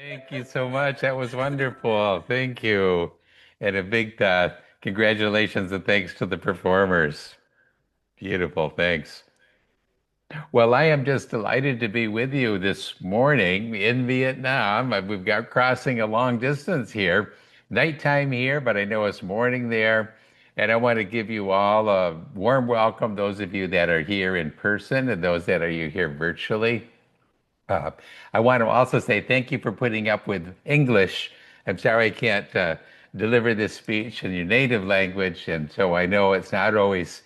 Thank you so much. That was wonderful. Thank you. And a big congratulations and thanks to the performers. Beautiful. Thanks. Well, I am just delighted to be with you this morning in Vietnam. We've got crossing a long distance here, nighttime here, but I know it's morning there. And I want to give you all a warm welcome, those of you that are here in person and those that are you here virtually. Uh, I want to also say thank you for putting up with English. I'm sorry I can't deliver this speech in your native language, and so I know it's not always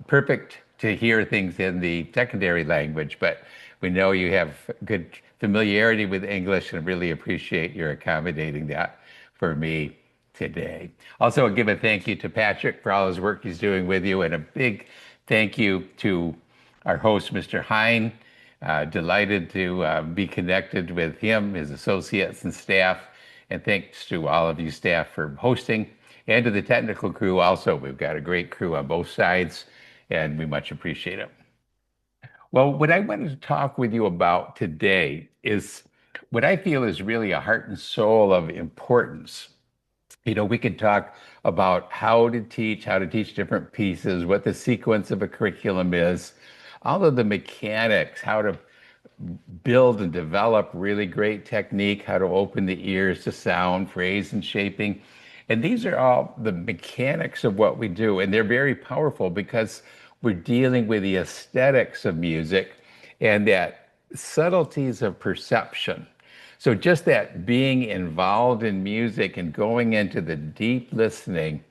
perfect to hear things in the secondary language, but we know you have good familiarity with English and really appreciate your accommodating that for me today. Also, I'll give a thank you to Patrick for all his work he's doing with you, and a big thank you to our host, Mr. Hine. Delighted to be connected with him, his associates, and staff. And thanks to all of you staff for hosting and to the technical crew also. We've got a great crew on both sides, and we much appreciate it. Well, what I wanted to talk with you about today is what I feel is really a heart and soul of importance. We could talk about how to teach different pieces, what the sequence of a curriculum is, all of the mechanics, how to build and develop really great technique, how to open the ears to sound, phrase, and shaping. And these are all the mechanics of what we do. And they're very powerful because we're dealing with the aesthetics of music and that subtleties of perception. So just that being involved in music and going into the deep listening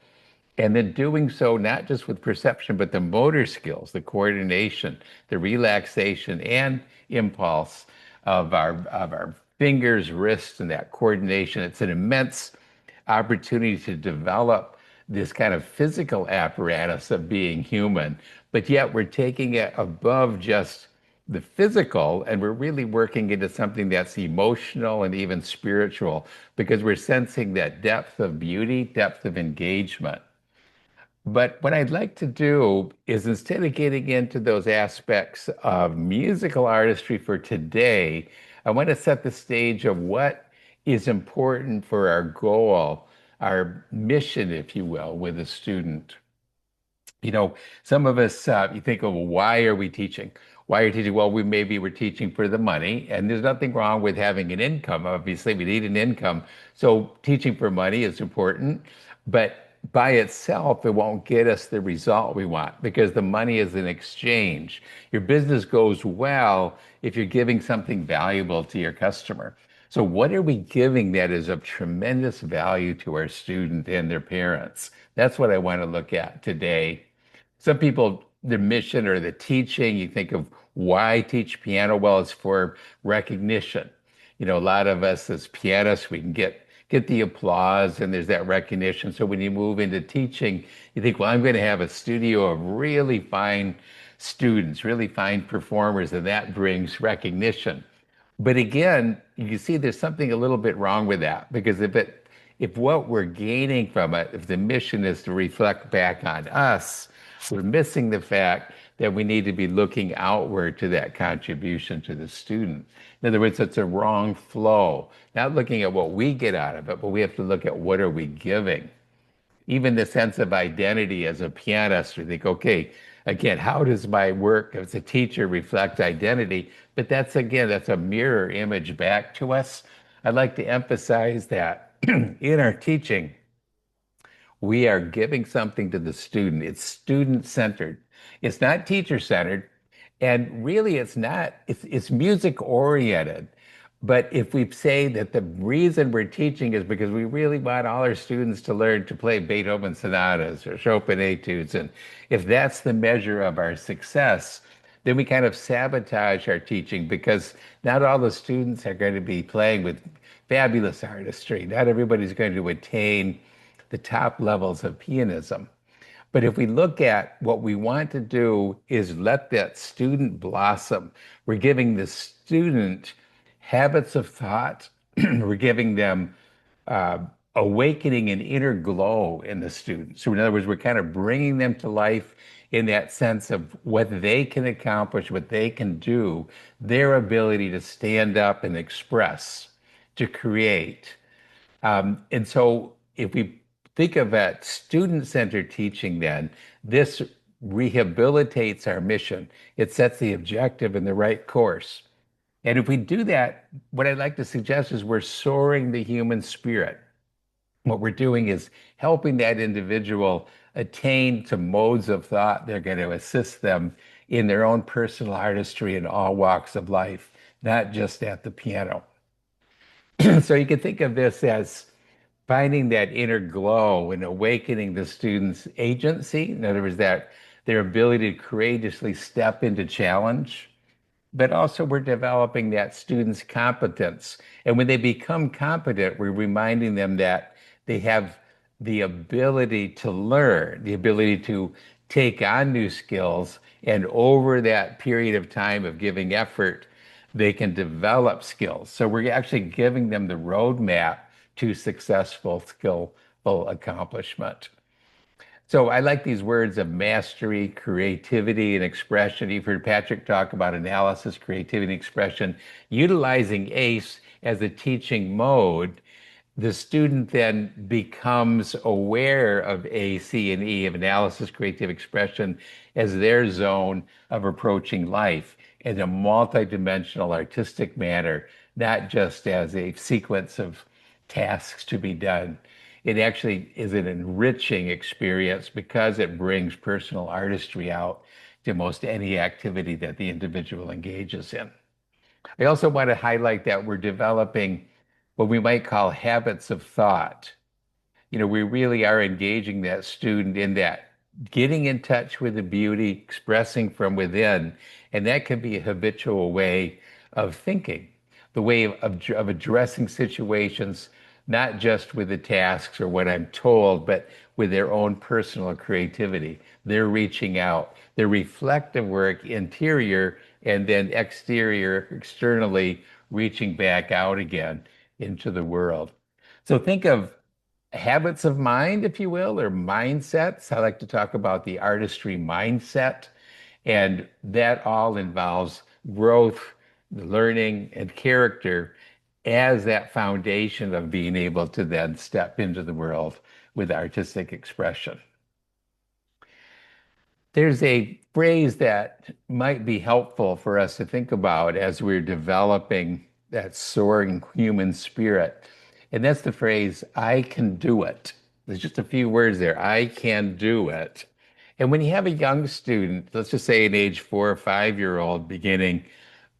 and then doing so not just with perception, but the motor skills, the coordination, the relaxation and impulse of our fingers, wrists, and that coordination. It's an immense opportunity to develop this kind of physical apparatus of being human, but yet we're taking it above just the physical and we're really working into something that's emotional and even spiritual because we're sensing that depth of beauty, depth of engagement. But what I'd like to do is instead of getting into those aspects of musical artistry for today, I want to set the stage of what is important for our goal, our mission, if you will, with a student. Some of us, you think, oh, well, why are we teaching? Why are you teaching? Well, we're teaching for the money, and there's nothing wrong with having an income. Obviously, we need an income. So teaching for money is important, but by itself, it won't get us the result we want because the money is an exchange. Your business goes well if you're giving something valuable to your customer. So what are we giving that is of tremendous value to our student and their parents? That's what I want to look at today. Some people, the mission or the teaching, you think of why teach piano? Well, it's for recognition. A lot of us as pianists, we can get the applause and there's that recognition. So when you move into teaching, you think, well, I'm going to have a studio of really fine students, really fine performers, and that brings recognition. But again, you see there's something a little bit wrong with that because if what we're gaining from it, if the mission is to reflect back on us, we're missing the fact that we need to be looking outward to that contribution to the student. In other words, it's a wrong flow. Not looking at what we get out of it, but we have to look at what are we giving. Even the sense of identity as a pianist, we think, okay, again, how does my work as a teacher reflect identity? But that's a mirror image back to us. I'd like to emphasize that in our teaching, we are giving something to the student. It's student centered. It's not teacher centered. And really, it's music oriented. But if we say that the reason we're teaching is because we really want all our students to learn to play Beethoven sonatas or Chopin etudes, and if that's the measure of our success, then we kind of sabotage our teaching because not all the students are going to be playing with fabulous artistry. Not everybody's going to attain the top levels of pianism. But if we look at what we want to do is let that student blossom. We're giving the student habits of thought. We're giving them uh, awakening an inner glow in the student. So in other words, we're kind of bringing them to life in that sense of what they can accomplish, what they can do, their ability to stand up and express. to create. And so if we think of that student-centered teaching, then this rehabilitates our mission. It sets the objective in the right course. And if we do that, what I'd like to suggest is we're soaring the human spirit. What we're doing is helping that individual attain to modes of thought that are going to assist them in their own personal artistry in all walks of life, not just at the piano. So you can think of this as finding that inner glow and awakening the student's agency. In other words, that their ability to courageously step into challenge, but also we're developing that student's competence. And when they become competent, we're reminding them that they have the ability to learn, the ability to take on new skills. And over that period of time of giving effort, they can develop skills. So we're actually giving them the roadmap to successful, skillful accomplishment. So I like these words of mastery, creativity, and expression. You've heard Patrick talk about analysis, creativity, and expression. Utilizing ACE as a teaching mode, the student then becomes aware of A, C, and E, of analysis, creative expression, as their zone of approaching life in a multidimensional artistic manner, not just as a sequence of tasks to be done. It actually is an enriching experience because it brings personal artistry out to most any activity that the individual engages in. I also want to highlight that we're developing what we might call habits of thought. We really are engaging that student in that, getting in touch with the beauty, expressing from within. And that can be a habitual way of thinking, the way of addressing situations, not just with the tasks or what I'm told, but with their own personal creativity. They're reaching out, their reflective work, interior, and then exterior, externally reaching back out again into the world. So think of habits of mind, if you will, or mindsets. I like to talk about the artistry mindset, and that all involves growth, learning, and character as that foundation of being able to then step into the world with artistic expression. There's a phrase that might be helpful for us to think about as we're developing that soaring human spirit. And that's the phrase, I can do it. There's just a few words there. I can do it. And when you have a young student, let's just say an age 4 or 5-year-old beginning,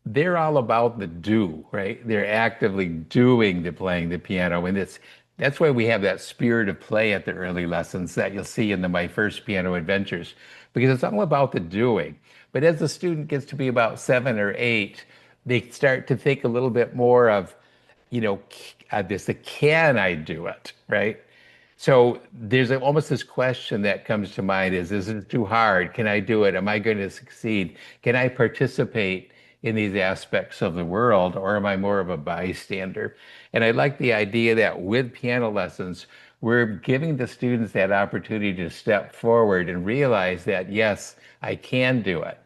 they're all about the do, right? They're actively doing the playing the piano. And that's why we have that spirit of play at the early lessons that you'll see in the My First Piano Adventures, because it's all about the doing. But as the student gets to be about 7 or 8, they start to think a little bit more of, this, the can I do it, right? So there's almost this question that comes to mind is it too hard? Can I do it? Am I going to succeed? Can I participate in these aspects of the world, or am I more of a bystander? And I like the idea that with piano lessons, we're giving the students that opportunity to step forward and realize that, yes, I can do it.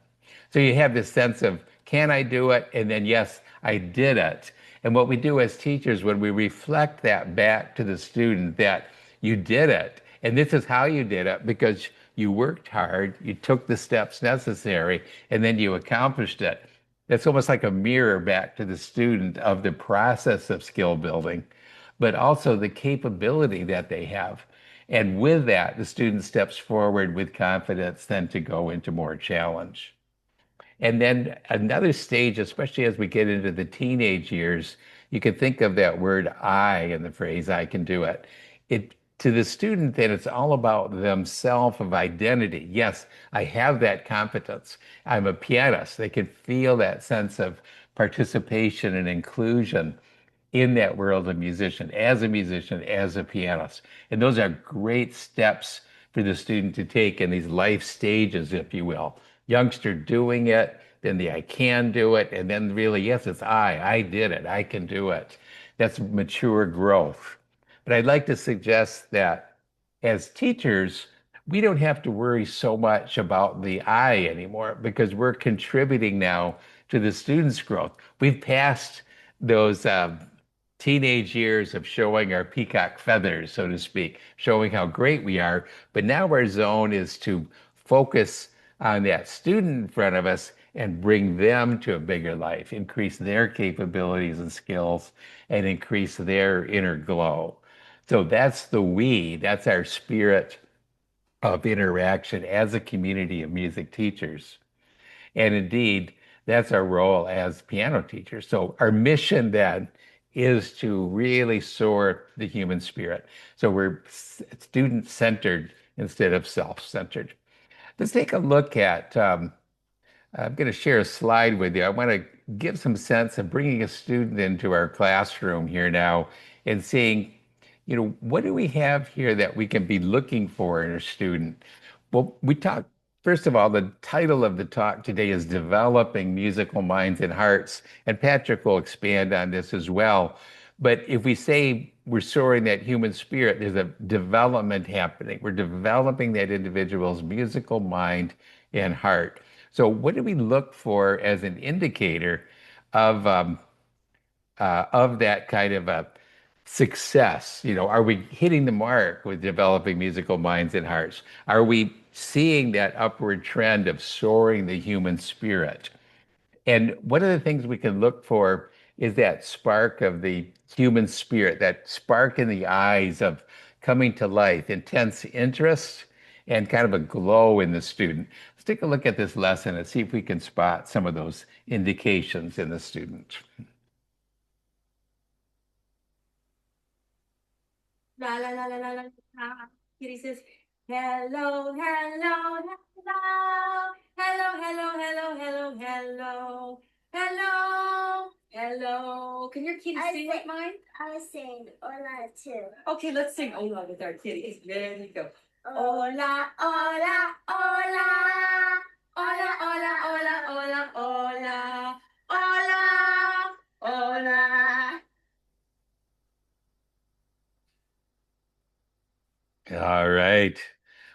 So you have this sense of, can I do it? And then, yes, I did it. And what we do as teachers, when we reflect that back to the student, that you did it, and this is how you did it, because you worked hard, you took the steps necessary, and then you accomplished it. That's almost like a mirror back to the student of the process of skill building, but also the capability that they have. And with that, the student steps forward with confidence then to go into more challenge. And then another stage, especially as we get into the teenage years, you could think of that word I in the phrase, I can do it. It to the student, then it's all about themself of identity. Yes, I have that competence. I'm a pianist. They can feel that sense of participation and inclusion in that world of musician, as a pianist. And those are great steps for the student to take in these life stages, if you will. Youngster doing it, then the I can do it, and then really, yes, it's I did it, I can do it. That's mature growth. But I'd like to suggest that as teachers, we don't have to worry so much about the I anymore because we're contributing now to the students' growth. We've passed those teenage years of showing our peacock feathers, so to speak, showing how great we are. But now our zone is to focus on that student in front of us and bring them to a bigger life, increase their capabilities and skills, and increase their inner glow. So that's the we, that's our spirit of interaction as a community of music teachers. And indeed, that's our role as piano teachers. So our mission then is to really soar the human spirit. So we're student-centered instead of self-centered. Let's take a look at I'm going to share a slide with you. I want to give some sense of bringing a student into our classroom here now and seeing, what do we have here that we can be looking for in a student? Well, we talked, first of all, the title of the talk today is Developing Musical Minds and Hearts, and Patrick will expand on this as well. But if we say we're soaring that human spirit, there's a development happening. We're developing that individual's musical mind and heart. So, what do we look for as an indicator of of that kind of a success? Are we hitting the mark with developing musical minds and hearts? Are we seeing that upward trend of soaring the human spirit? And one of the things we can look for is that spark of the human spirit, that spark in the eyes of coming to life, intense interest, and kind of a glow in the student. Let's take a look at this lesson and see if we can spot some of those indications in the student. La la la la la la la. Kitty says, hello, hello, hello, hello, hello, hello, hello, hello, hello, hello. Can your kitty sing like mine? I sing Hola too. Okay, let's sing Hola with our kitties. There you go. Hola, hola, hola, hola, hola, hola, hola, hola, hola, hola. All right.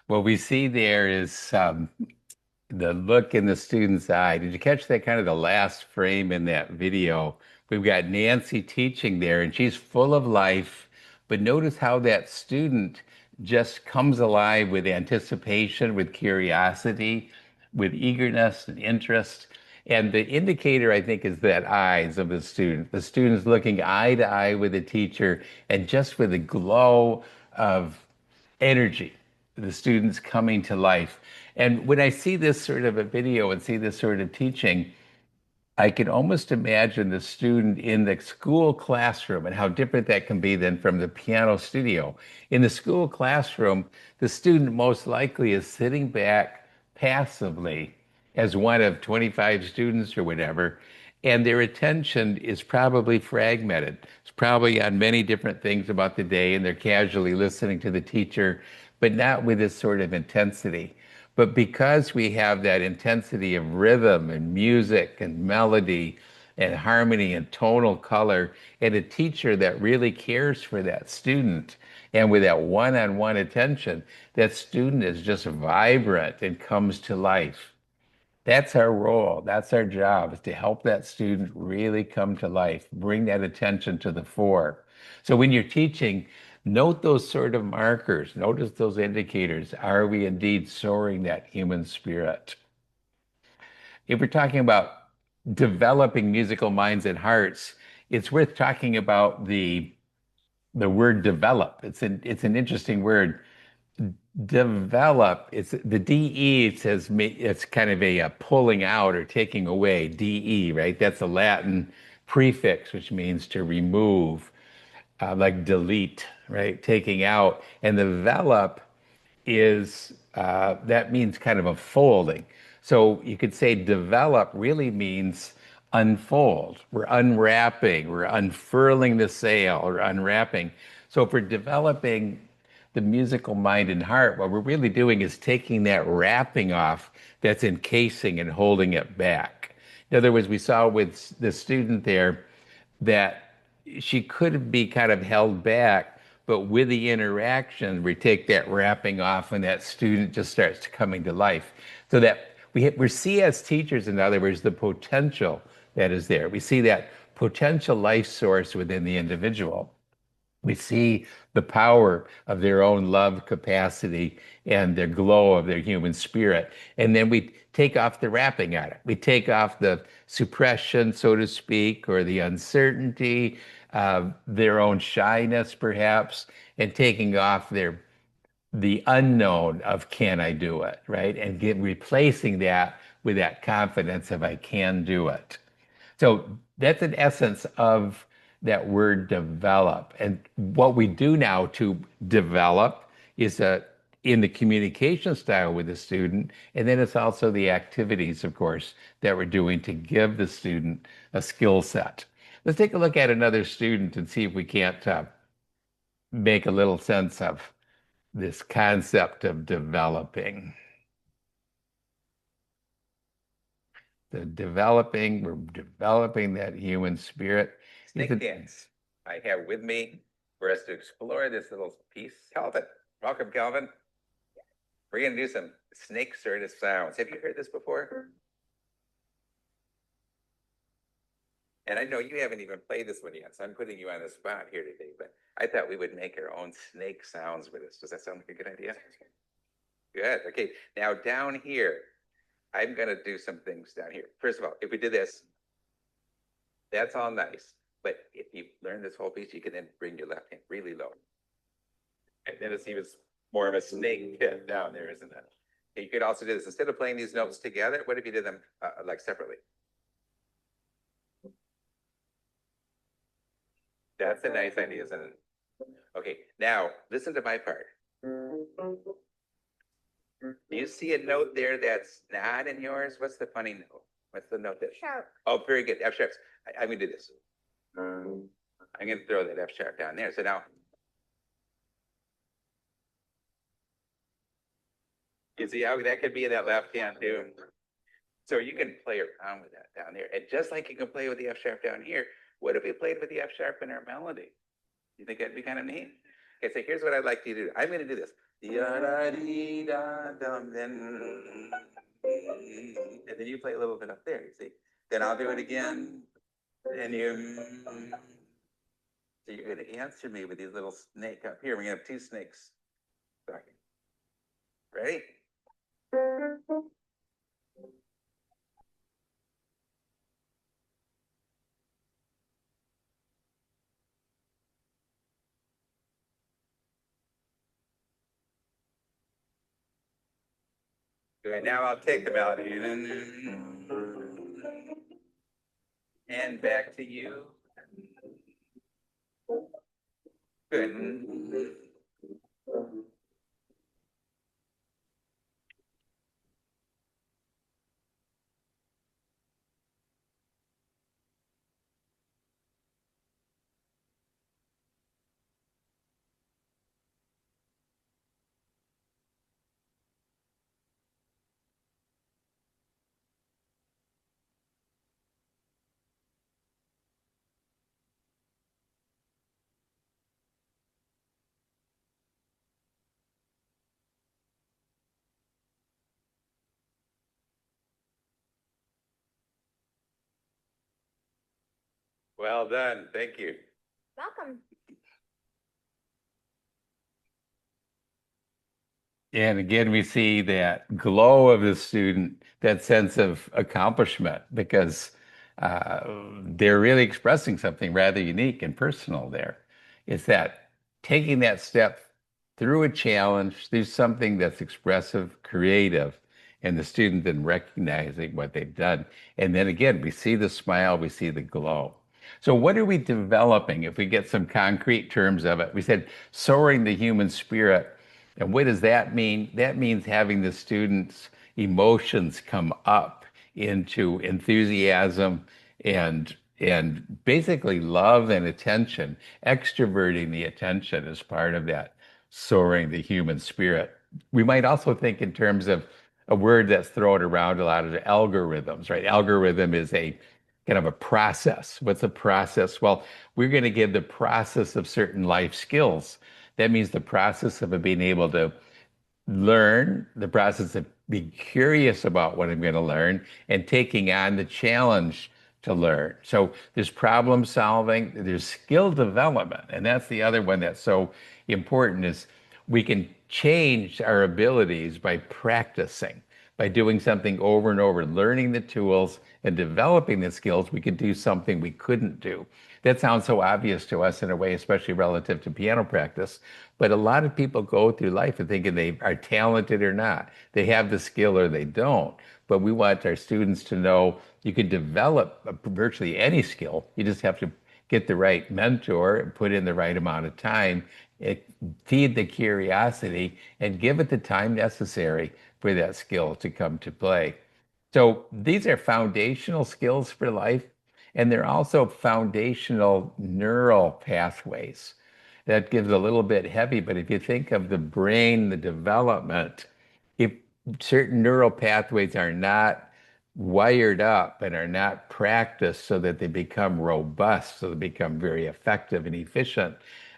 What we see there is the look in the student's eye. Did you catch that kind of the last frame in that video? We've got Nancy teaching there, and she's full of life. But notice how that student just comes alive with anticipation, with curiosity, with eagerness and interest. And the indicator, I think, is that eyes of the student. The student's looking eye to eye with the teacher and just with a glow of energy, the students coming to life. And when I see this sort of a video and see this sort of teaching, I can almost imagine the student in the school classroom and how different that can be than from the piano studio. In the school classroom, the student most likely is sitting back passively as one of 25 students or whatever, and their attention is probably fragmented. It's probably on many different things about the day, and they're casually listening to the teacher, but not with this sort of intensity. But because we have that intensity of rhythm and music and melody and harmony and tonal color, and a teacher that really cares for that student, and with that one-on-one attention, that student is just vibrant and comes to life. That's our role. That's our job, is to help that student really come to life, bring that attention to the fore. So when you're teaching, note those sort of markers, notice those indicators. Are we indeed soaring that human spirit? If we're talking about developing musical minds and hearts, it's worth talking about the word develop. It's an interesting word. Develop, it's the DE, it says it's kind of a pulling out or taking away, DE, right? That's a Latin prefix, which means to remove, like delete, right? Taking out. And the develop is that means kind of a folding. So you could say develop really means unfold. We're unwrapping, we're unfurling the sail or unwrapping. So if we're developing the musical mind and heart, what we're really doing is taking that wrapping off that's encasing and holding it back. In other words, we saw with the student there that she could be kind of held back, but with the interaction, we take that wrapping off and that student just starts coming to life. So that we see as teachers, in other words, the potential that is there. We see that potential life source within the individual. We see the power of their own love capacity and the glow of their human spirit. And then we take off the wrapping on it. We take off the suppression, so to speak, or the uncertainty, their own shyness, perhaps, and taking off the unknown of can I do it, right? And replacing that with that confidence of I can do it. So that's an essence of that word develop. And what we do now to develop is in the communication style with the student. And then it's also the activities, of course, that we're doing to give the student a skill set. Let's take a look at another student and see if we can't make a little sense of this concept of developing. We're developing that human spirit. Snake dance I have with me for us to explore this little piece. Calvin, welcome, Calvin. We're going to do some snake sort of sounds. Have you heard this before? And I know you haven't even played this one yet, so I'm putting you on the spot here today, but I thought we would make our own snake sounds with this. Does that sound like a good idea? Good. Okay. Now down here, I'm going to do some things down here. First of all, if we did this, that's all nice. But if you learn this whole piece, you can then bring your left hand really low. And then it's even more of a snake pit down there, isn't it? Okay, you could also do this. Instead of playing these notes together, what if you did them like separately? That's a nice idea, isn't it? Okay, now listen to my part. Do you see a note there that's not in yours? What's the funny note? What's the note that? Sharp. Oh, very good. F sharps. I'm going to do this. I'm going to throw that F sharp down there. So now, you see how that could be in that left hand too? So you can play around with that down there. And just like you can play with the F sharp down here, what if we played with the F sharp in our melody? You think that'd be kind of neat? Okay, so here's what I'd like you to do. I'm going to do this. And then you play a little bit up there, you see? Then I'll do it again. And so you're going to answer me with these little snake up here. We're going to have two snakes. Ready? Good. Now I'll take the melody and back to you. Good. Well done. Thank you. Welcome. And again, we see that glow of the student, that sense of accomplishment, because they're really expressing something rather unique and personal there. It's that taking that step through a challenge, through something that's expressive, creative, and the student then recognizing what they've done. And then again, we see the smile, we see the glow. So, what are we developing if we get some concrete terms of it? We said soaring the human spirit. And what does that mean? That means having the students' emotions come up into enthusiasm and basically love and attention, extroverting the attention as part of that soaring the human spirit. We might also think in terms of a word that's thrown around a lot of the algorithms, right? Algorithm is a kind of a process. What's a process? Well, we're going to give the process of certain life skills. That means the process of being able to learn, the process of being curious about what I'm going to learn, and taking on the challenge to learn. So there's problem solving, there's skill development, and that's the other one that's so important is we can change our abilities by practicing, by doing something over and over, learning the tools and developing the skills. We can do something we couldn't do. That sounds so obvious to us in a way, especially relative to piano practice. But a lot of people go through life and thinking they are talented or not. They have the skill or they don't. But we want our students to know you can develop virtually any skill. You just have to get the right mentor and put in the right amount of time, it, feed the curiosity, and give it the time necessary for that skill to come to play. So these are foundational skills for life, and they're also foundational neural pathways. That gives a little bit heavy, but if you think of the brain, the development, if certain neural pathways are not wired up and are not practiced so that they become robust, so they become very effective and efficient,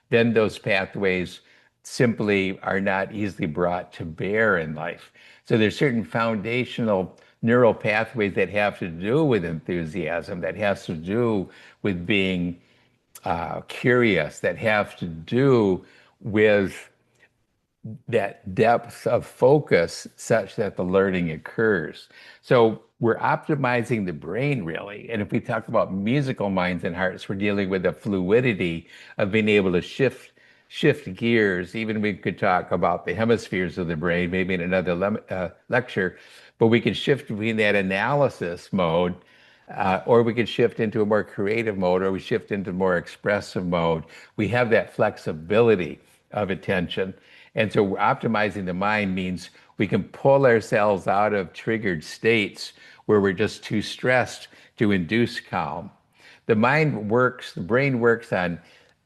then those pathways simply are not easily brought to bear in life. So there's certain foundational neural pathways that have to do with enthusiasm, that has to do with being curious, that have to do with that depth of focus such that the learning occurs. So we're optimizing the brain really. And if we talk about musical minds and hearts, we're dealing with the fluidity of being able to shift gears. Even we could talk about the hemispheres of the brain, maybe in another lecture, but we can shift between that analysis mode or we could shift into a more creative mode, or we shift into more expressive mode. We have that flexibility of attention. And so optimizing the mind means we can pull ourselves out of triggered states where we're just too stressed to induce calm. The brain works on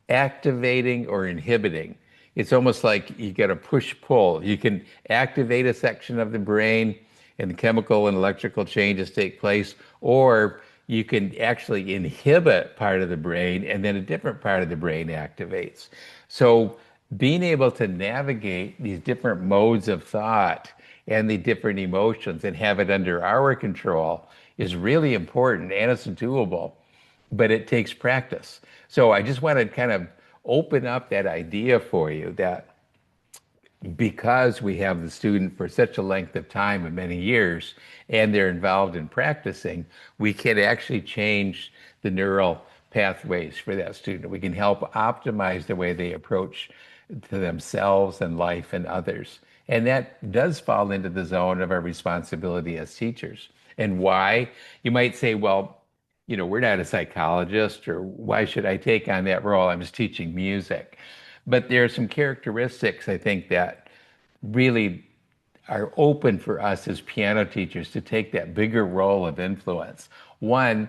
activating or inhibiting. It's almost like you get a push-pull. You can activate a section of the brain and the chemical and electrical changes take place, or you can actually inhibit part of the brain and then a different part of the brain activates. So being able to navigate these different modes of thought and the different emotions and have it under our control is really important and it's doable, but it takes practice. So I just want to kind of open up that idea for you that because we have the student for such a length of time of many years and they're involved in practicing, we can actually change the neural pathways for that student. We can help optimize the way they approach to themselves and life and others. And that does fall into the zone of our responsibility as teachers. And why? You might say, well, we're not a psychologist, or why should I take on that role? I'm just teaching music. But there are some characteristics I think that really are open for us as piano teachers to take that bigger role of influence. One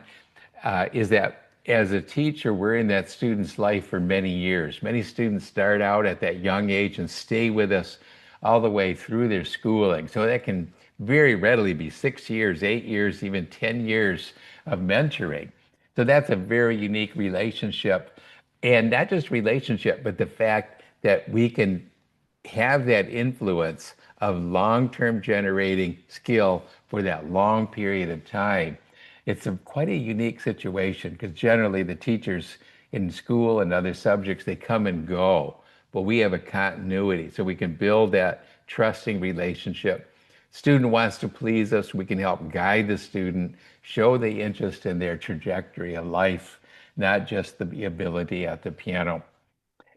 is that as a teacher, we're in that student's life for many years. Many students start out at that young age and stay with us all the way through their schooling. So that can very readily be 6 years, 8 years, even 10 years of mentoring. So that's a very unique relationship. And not just relationship, but the fact that we can have that influence of long-term generating skill for that long period of time. It's quite a unique situation because generally the teachers in school and other subjects, they come and go, but we have a continuity. So we can build that trusting relationship. Student wants to please us, we can help guide the student, show the interest in their trajectory of life, not just the ability at the piano.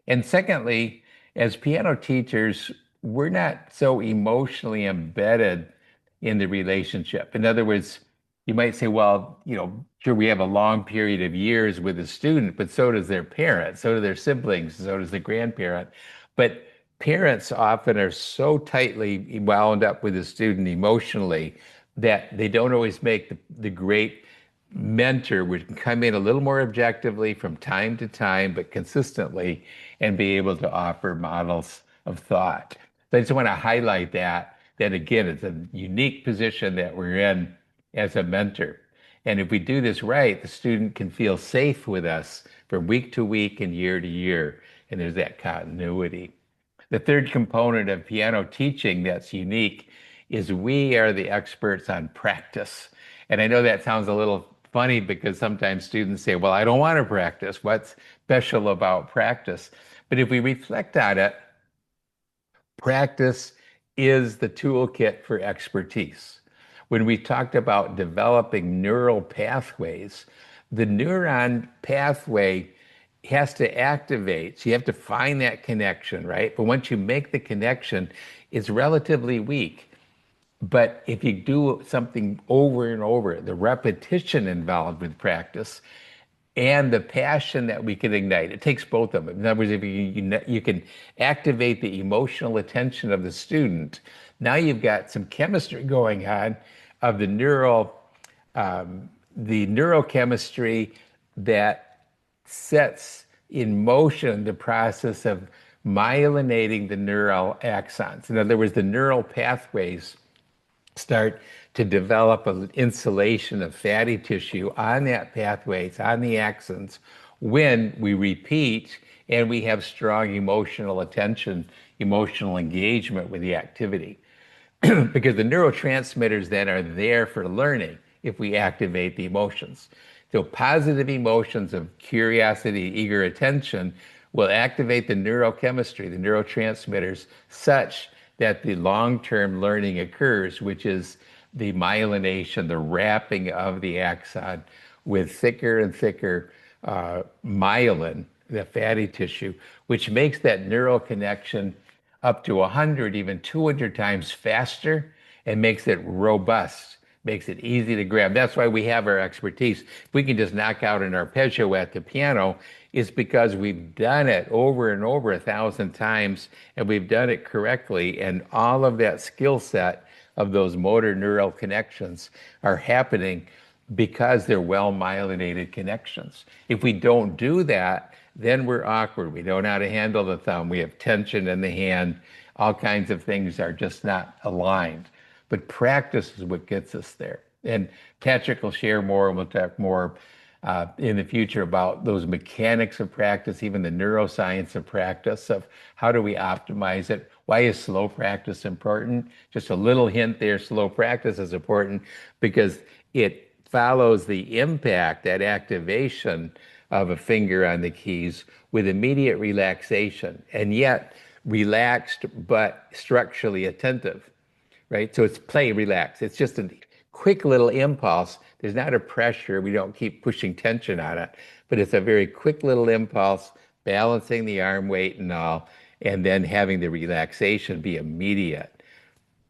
And secondly, as piano teachers, we're not so emotionally embedded in the relationship. In other words, you might say, well, sure, we have a long period of years with a student, but so does their parent, so do their siblings, so does the grandparent. But parents often are so tightly wound up with the student emotionally that they don't always make the great mentor would come in a little more objectively from time to time, but consistently, and be able to offer models of thought. So I just want to highlight that again, it's a unique position that we're in as a mentor. And if we do this right, the student can feel safe with us from week to week and year to year. And there's that continuity. The third component of piano teaching that's unique is we are the experts on practice. And I know that sounds a little funny because sometimes students say, well, I don't want to practice. What's special about practice? But if we reflect on it, practice is the toolkit for expertise. When we talked about developing neural pathways, the neuron pathway has to activate. So you have to find that connection, right? But once you make the connection, it's relatively weak. But if you do something over and over, the repetition involved with practice and the passion that we can ignite, it takes both of them. In other words, if you can activate the emotional attention of the student, now you've got some chemistry going on of the neurochemistry that sets in motion the process of myelinating the neural axons. In other words, the neural pathways start to develop an insulation of fatty tissue on that pathways, on the axons, when we repeat and we have strong emotional attention, emotional engagement with the activity. Because the neurotransmitters then are there for learning if we activate the emotions. So positive emotions of curiosity, eager attention will activate the neurochemistry, the neurotransmitters, such that the long-term learning occurs, which is the myelination, the wrapping of the axon with thicker and thicker myelin, the fatty tissue, which makes that neural connection up to 100, even 200 times faster and makes it robust, makes it easy to grab. That's why we have our expertise. If we can just knock out an arpeggio at the piano, it's because we've done it over and over 1,000 times and we've done it correctly. And all of that skill set of those motor neural connections are happening because they're well myelinated connections. If we don't do that, then we're awkward. We don't know how to handle the thumb. We have tension in the hand. All kinds of things are just not aligned. But practice is what gets us there. And Patrick will share more, and we'll talk more in the future about those mechanics of practice, even the neuroscience of practice, of how do we optimize it? Why is slow practice important? Just a little hint there, slow practice is important because it follows the impact, that activation of a finger on the keys with immediate relaxation, and yet relaxed but structurally attentive, right? So it's play, relax. It's just a quick little impulse. There's not a pressure. We don't keep pushing tension on it, but it's a very quick little impulse, balancing the arm weight and all, and then having the relaxation be immediate.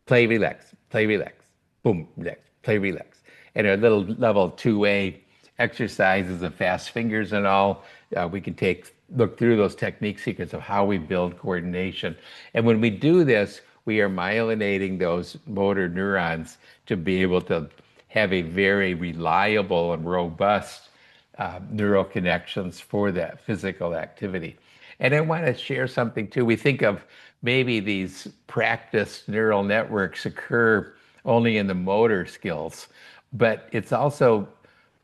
Play, relax, boom, relax, play, relax. And our little level 2A exercises of fast fingers and all, we can look through those technique secrets of how we build coordination. And when we do this, we are myelinating those motor neurons to be able to have a very reliable and robust neural connections for that physical activity. And I want to share something too. We think of maybe these practice neural networks occur only in the motor skills, but it's also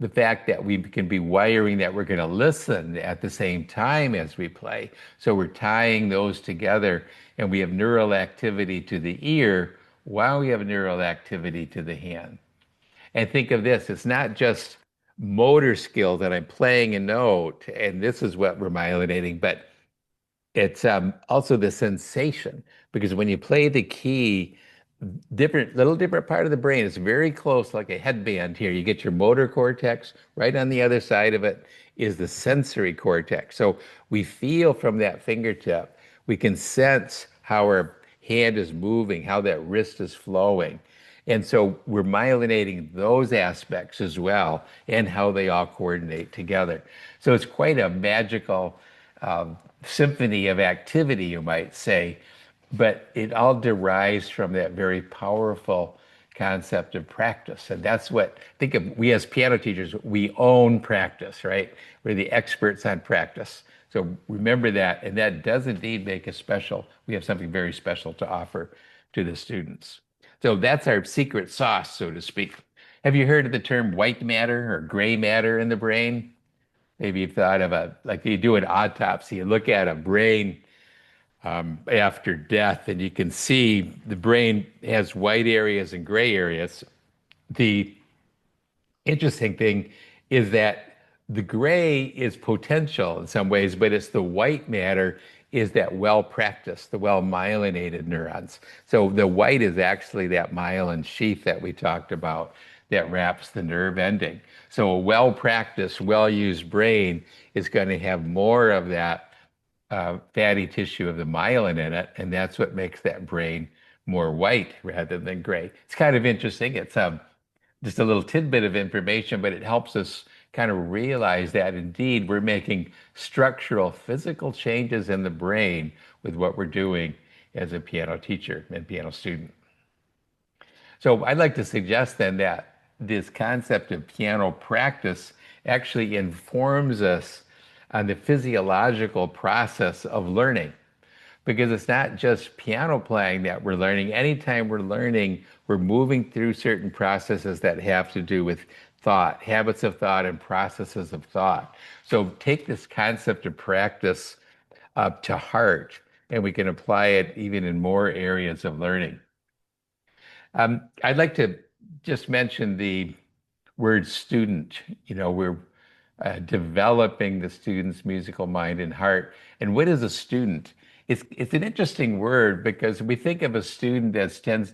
the fact that we can be wiring that we're going to listen at the same time as we play. So we're tying those together and we have neural activity to the ear while we have neural activity to the hand. And think of this, it's not just motor skill that I'm playing a note, and this is what we're myelinating, but it's also the sensation. Because when you play the key, little different part of the brain, it's very close, like a headband here. You get your motor cortex, right on the other side of it is the sensory cortex. So we feel from that fingertip, we can sense how our hand is moving, how that wrist is flowing. And so we're myelinating those aspects as well and how they all coordinate together. So it's quite a magical symphony of activity, you might say, but it all derives from that very powerful concept of practice. And that's what, think of, we as piano teachers, we own practice, right? We're the experts on practice. So remember that, and that does indeed make us special. We have something very special to offer to the students. So that's our secret sauce, so to speak. Have you heard of the term white matter or gray matter in the brain? Maybe you've thought of like you do an autopsy, you look at a brain after death, and you can see the brain has white areas and gray areas. The interesting thing is that the gray is potential in some ways, but it's the white matter is that well practiced, the well myelinated neurons. So the white is actually that myelin sheath that we talked about that wraps the nerve ending. So a well practiced, well used brain is going to have more of that fatty tissue of the myelin in it, and that's what makes that brain more white rather than gray. It's kind of interesting. It's just a little tidbit of information, but it helps us kind of realize that indeed we're making structural, physical changes in the brain with what we're doing as a piano teacher and piano student. So I'd like to suggest then that this concept of piano practice actually informs us on the physiological process of learning because it's not just piano playing that we're learning. Anytime we're learning, we're moving through certain processes that have to do with thought, habits of thought, and processes of thought. So take this concept of practice up to heart, and we can apply it even in more areas of learning. I'd like to just mention the word student. We're developing the student's musical mind and heart. And what is a student? It's an interesting word because we think of a student as tends,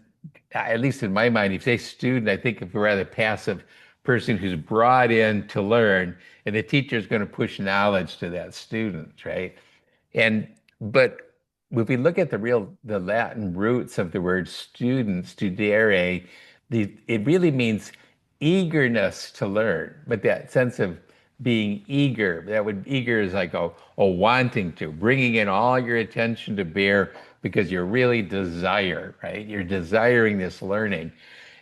at least in my mind, if you say student, I think of a rather passive person who's brought in to learn, and the teacher is going to push knowledge to that student, right? And but if we look at the Latin roots of the word student, studere, it really means eagerness to learn, but that sense of being eager, eager is like a wanting to, bringing in all your attention to bear because you really desire, right? You're desiring this learning.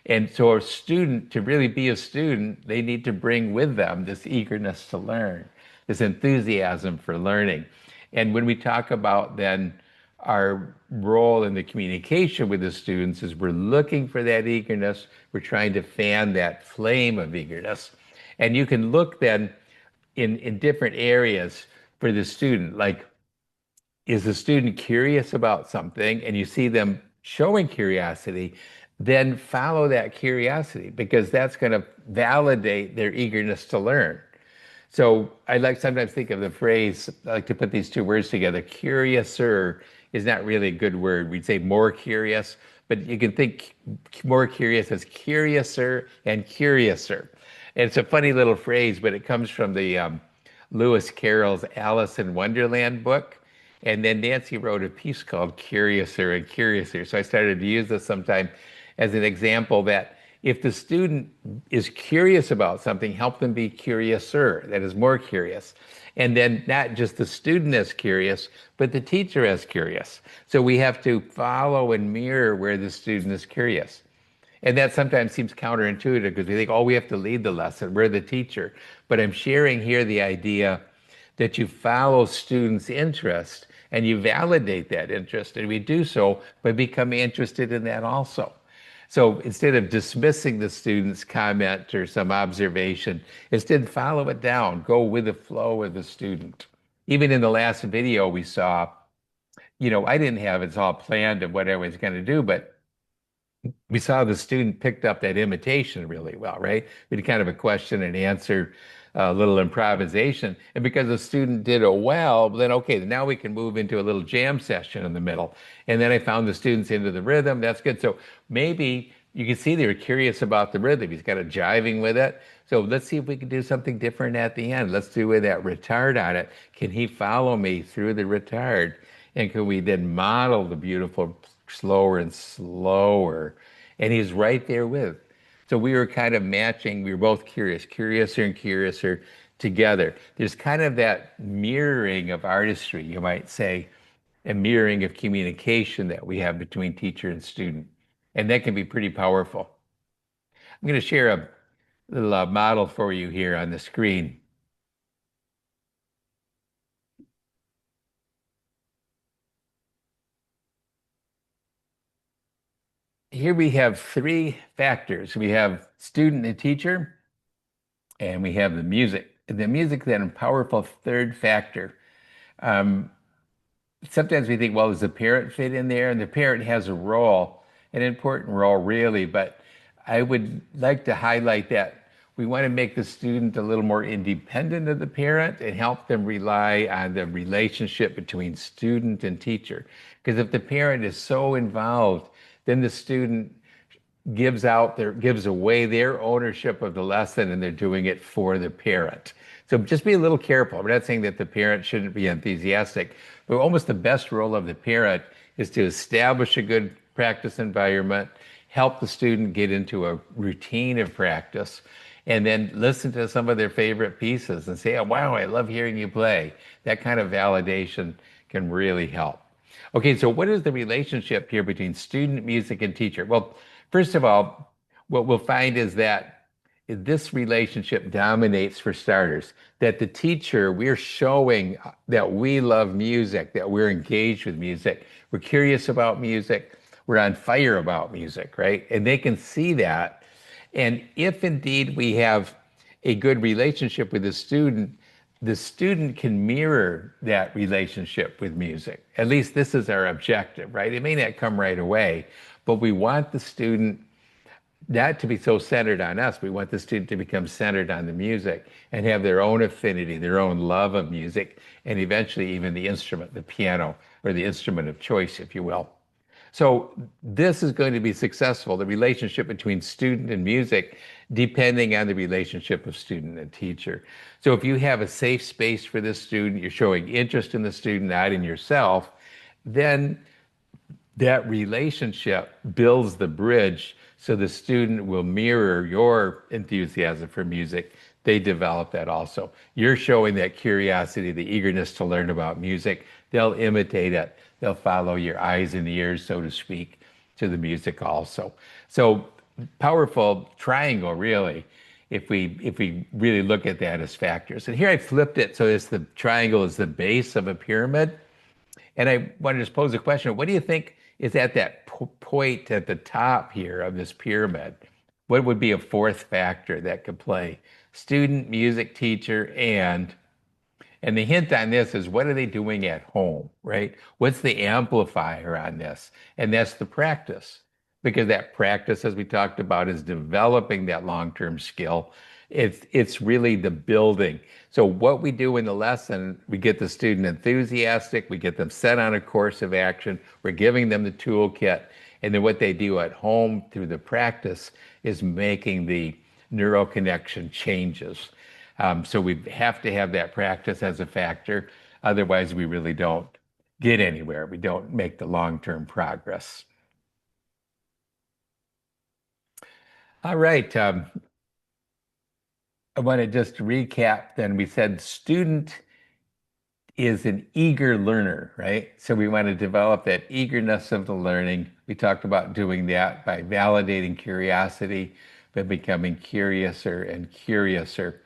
And so a student, to really be a student, they need to bring with them this eagerness to learn, this enthusiasm for learning. And when we talk about then our role in the communication with the students is we're looking for that eagerness, we're trying to fan that flame of eagerness. And you can look then in different areas for the student, like is the student curious about something and you see them showing curiosity, then follow that curiosity because that's going to validate their eagerness to learn. So I like sometimes think of the phrase, I like to put these two words together. Curiouser is not really a good word. We'd say more curious, but you can think more curious as curiouser and curiouser. And it's a funny little phrase, but it comes from the Lewis Carroll's Alice in Wonderland book. And then Nancy wrote a piece called Curiouser and Curiouser. So I started to use this sometime as an example that if the student is curious about something, help them be curiouser, that is more curious. And then not just the student is curious, but the teacher is curious. So we have to follow and mirror where the student is curious. And that sometimes seems counterintuitive because we think, oh, we have to lead the lesson. We're the teacher. But I'm sharing here the idea that you follow students' interest and you validate that interest. And we do so by becoming interested in that also. So instead of dismissing the student's comment or some observation, instead follow it down, go with the flow of the student. Even in the last video we saw, I didn't have it all planned of what I was going to do, but we saw the student picked up that imitation really well, right? We did kind of a question and answer, a little improvisation. And because the student did it well, then okay, now we can move into a little jam session in the middle. And then I found the students into the rhythm. That's good. So maybe you can see they were curious about the rhythm. He's kind of jiving with it. So let's see if we can do something different at the end. Let's do with that retard on it. Can he follow me through the retard? And can we then model the beautiful slower and slower? And he's right there with. So we were kind of matching, we were both curious, curiouser and curiouser together. There's kind of that mirroring of artistry, you might say, a mirroring of communication that we have between teacher and student. And that can be pretty powerful. I'm going to share a little model for you here on the screen. Here we have three factors. We have student and teacher, and we have the music. And the music then a powerful third factor. Um, Sometimes we think, well, does the parent fit in there? And the parent has a role, an important role, really. But I would like to highlight that we want to make the student a little more independent of the parent and help them rely on the relationship between student and teacher. Because if the parent is so involved, then the student gives away their ownership of the lesson and they're doing it for the parent. So just be a little careful. I'm not saying that the parent shouldn't be enthusiastic, but almost the best role of the parent is to establish a good practice environment, help the student get into a routine of practice, and then listen to some of their favorite pieces and say, oh, wow, I love hearing you play. That kind of validation can really help. Okay, so what is the relationship here between student, music, and teacher? Well, first of all, what we'll find is that this relationship dominates for starters, that the teacher, we're showing that we love music, that we're engaged with music, we're curious about music, we're on fire about music, right? And they can see that. And if indeed we have a good relationship with the student can mirror that relationship with music. At least this is our objective, right? It may not come right away, but we want the student not to be so centered on us. We want the student to become centered on the music and have their own affinity, their own love of music, and eventually even the instrument, the piano, or the instrument of choice, if you will. So this is going to be successful, the relationship between student and music, depending on the relationship of student and teacher. So if you have a safe space for this student, you're showing interest in the student, not in yourself, then that relationship builds the bridge so the student will mirror your enthusiasm for music. They develop that also. You're showing that curiosity, the eagerness to learn about music. They'll imitate it. They'll follow your eyes and ears, so to speak, to the music also. So powerful triangle, really, if we really look at that as factors. And here I flipped it so it's the triangle is the base of a pyramid. And I want to just pose a question. What do you think is at that point at the top here of this pyramid? What would be a fourth factor that could play? Student, music teacher, and the hint on this is what are they doing at home, right? What's the amplifier on this? And that's the practice. Because that practice, as we talked about, is developing that long-term skill. It's really the building. So what we do in the lesson, we get the student enthusiastic, we get them set on a course of action, we're giving them the toolkit, and then what they do at home through the practice is making the neural connection changes. So we have to have that practice as a factor. Otherwise, we really don't get anywhere. We don't make the long-term progress. All right. I want to just recap then. We said student is an eager learner, right? So we want to develop that eagerness of the learning. We talked about doing that by validating curiosity, by becoming curiouser and curiouser.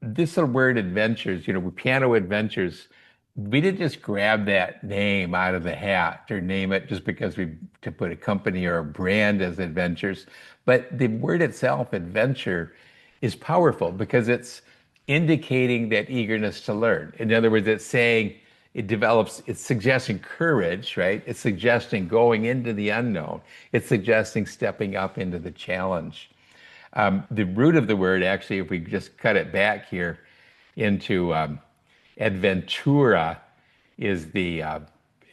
This little word adventures, piano adventures, we didn't just grab that name out of the hat or name it just because we to put a company or a brand as adventures. But the word itself, adventure, is powerful because it's indicating that eagerness to learn. In other words, it's suggesting courage, right? It's suggesting going into the unknown. It's suggesting stepping up into the challenge. The root of the word, actually, if we just cut it back here into adventura, is the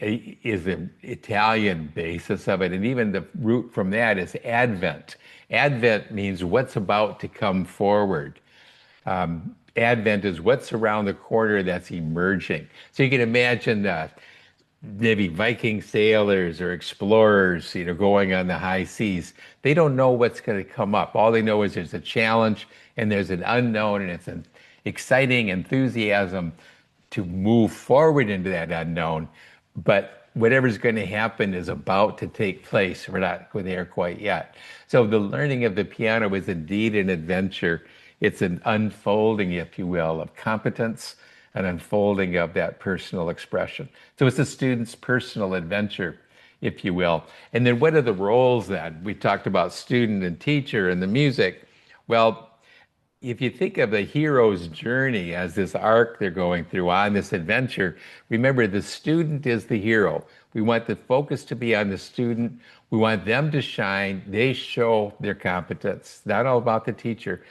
Italian basis of it, and even the root from that is Advent. Advent means what's about to come forward. Advent is what's around the corner that's emerging. So you can imagine maybe Viking sailors or explorers, going on the high seas. They don't know what's going to come up. All they know is there's a challenge and there's an unknown, and it's an exciting enthusiasm to move forward into that unknown. But whatever's going to happen is about to take place. We're not there quite yet. So the learning of the piano is indeed an adventure. It's an unfolding, if you will, of competence, an unfolding of that personal expression. So it's a student's personal adventure, if you will. And then what are the roles then? We talked about student and teacher and the music. Well, if you think of the hero's journey as this arc they're going through on this adventure, remember the student is the hero. We want the focus to be on the student. We want them to shine. They show their competence. Not all about the teacher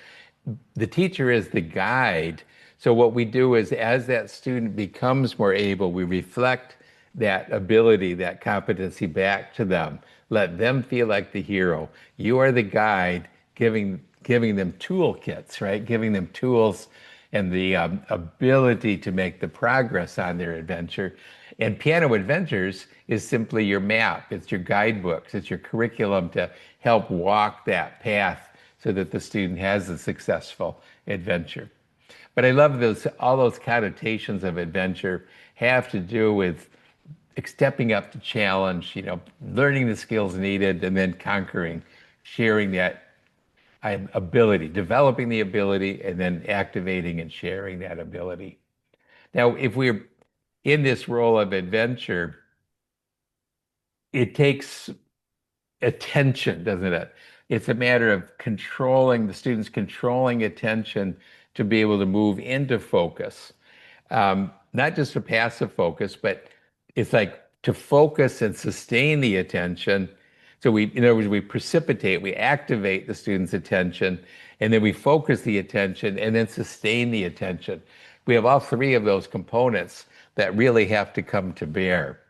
is the guide. So what we do is as that student becomes more able, we reflect that ability, that competency back to them. Let them feel like the hero. You are the guide, giving them toolkits, right? Giving them tools and the ability to make the progress on their adventure. And Piano Adventures is simply your map. It's your guidebooks. It's your curriculum to help walk that path so that the student has a successful adventure. But I love those, all those connotations of adventure have to do with stepping up to challenge, learning the skills needed and then conquering, sharing that ability, developing the ability and then activating and sharing that ability. Now, if we're in this role of adventure, it takes attention, doesn't it? It's a matter of controlling the students, controlling attention to be able to move into focus. Not just a passive focus, but it's like to focus and sustain the attention. So in other words, we precipitate, we activate the student's attention, and then we focus the attention and then sustain the attention. We have all three of those components that really have to come to bear.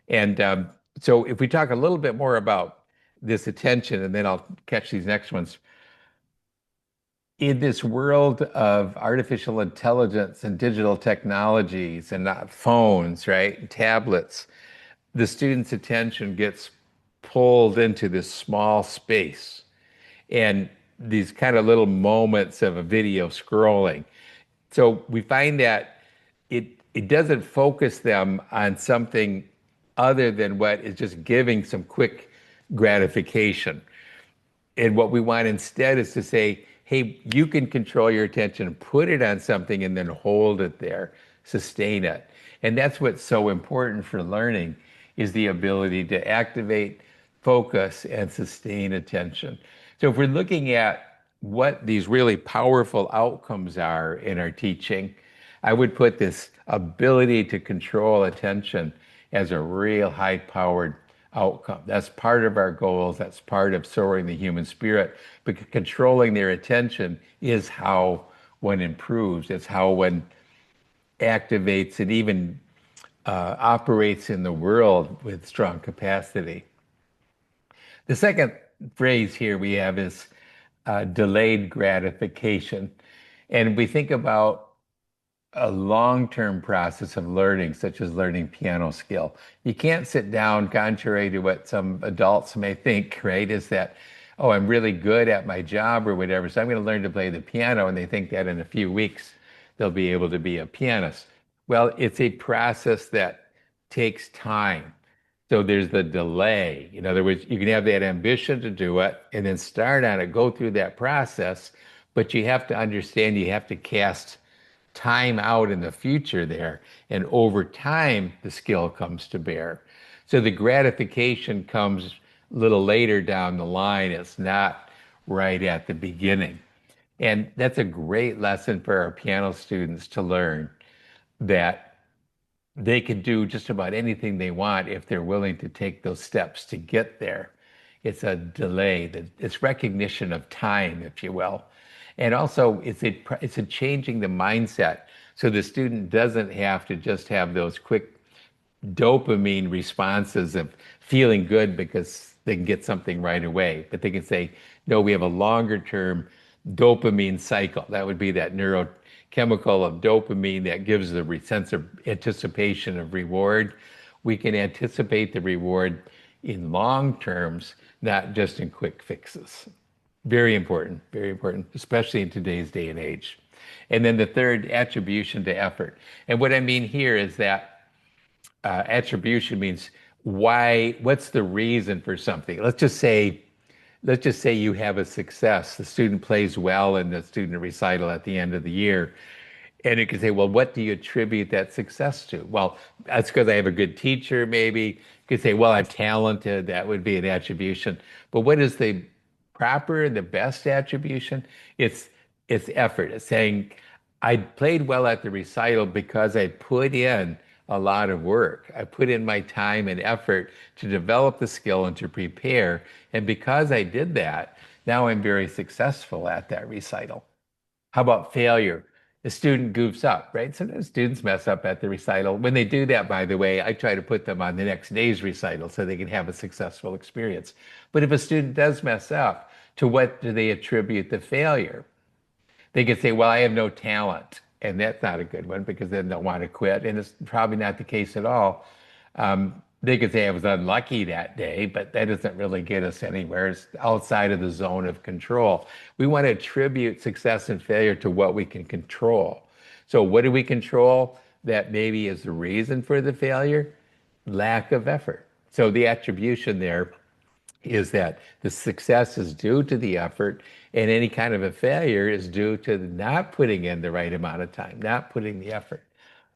And so if we talk a little bit more about this attention, and then I'll catch these next ones. In this world of artificial intelligence and digital technologies and not phones, right, and tablets, the student's attention gets pulled into this small space and these kind of little moments of a video scrolling. So we find that it doesn't focus them on something other than what is just giving some quick gratification. And what we want instead is to say, hey, you can control your attention, put it on something, and then hold it there, sustain it. And that's what's so important for learning is the ability to activate, focus, and sustain attention. So if we're looking at what these really powerful outcomes are in our teaching, I would put this ability to control attention as a real high-powered outcome. That's part of our goals. That's part of soaring the human spirit. Because controlling their attention is how one improves. It's how one activates and even operates in the world with strong capacity. The second phrase here we have is delayed gratification. And we think about a long-term process of learning, such as learning piano skill. You can't sit down, contrary to what some adults may think, right? Is that, oh, I'm really good at my job or whatever, so I'm going to learn to play the piano, and they think that in a few weeks they'll be able to be a pianist. Well, it's a process that takes time. So there's the delay. In other words, you can have that ambition to do it and then start on it, go through that process, but you have to understand you have to cast time out in the future there. And over time, the skill comes to bear. So the gratification comes a little later down the line. It's not right at the beginning. And that's a great lesson for our piano students to learn that they can do just about anything they want if they're willing to take those steps to get there. It's a delay, it's recognition of time, if you will. And also it's a changing the mindset so the student doesn't have to just have those quick dopamine responses of feeling good because they can get something right away. But they can say, no, we have a longer term dopamine cycle. That would be that neurochemical of dopamine that gives the sense of anticipation of reward. We can anticipate the reward in long terms, not just in quick fixes. Very important, especially in today's day and age. And then the third, attribution to effort. And what I mean here is that attribution means what's the reason for something? Let's just say you have a success. The student plays well in the student recital at the end of the year. And you can say, well, what do you attribute that success to? Well, that's because I have a good teacher, maybe. You could say, well, I'm talented. That would be an attribution. But what is the proper, the best attribution? It's It's effort. It's saying I played well at the recital because I put in a lot of work. I put in my time and effort to develop the skill and to prepare. And because I did that, now I'm very successful at that recital. How about failure? The student goofs up, right? Sometimes students mess up at the recital. When they do that, by the way, I try to put them on the next day's recital so they can have a successful experience. But if a student does mess up, to what do they attribute the failure? They could say, well, I have no talent. And that's not a good one because then they'll want to quit. And it's probably not the case at all. They could say I was unlucky that day, but that doesn't really get us anywhere. It's outside of the zone of control. We want to attribute success and failure to what we can control. So, what do we control that maybe is the reason for the failure? Lack of effort. So, the attribution there is that the success is due to the effort, and any kind of a failure is due to not putting in the right amount of time, not putting the effort.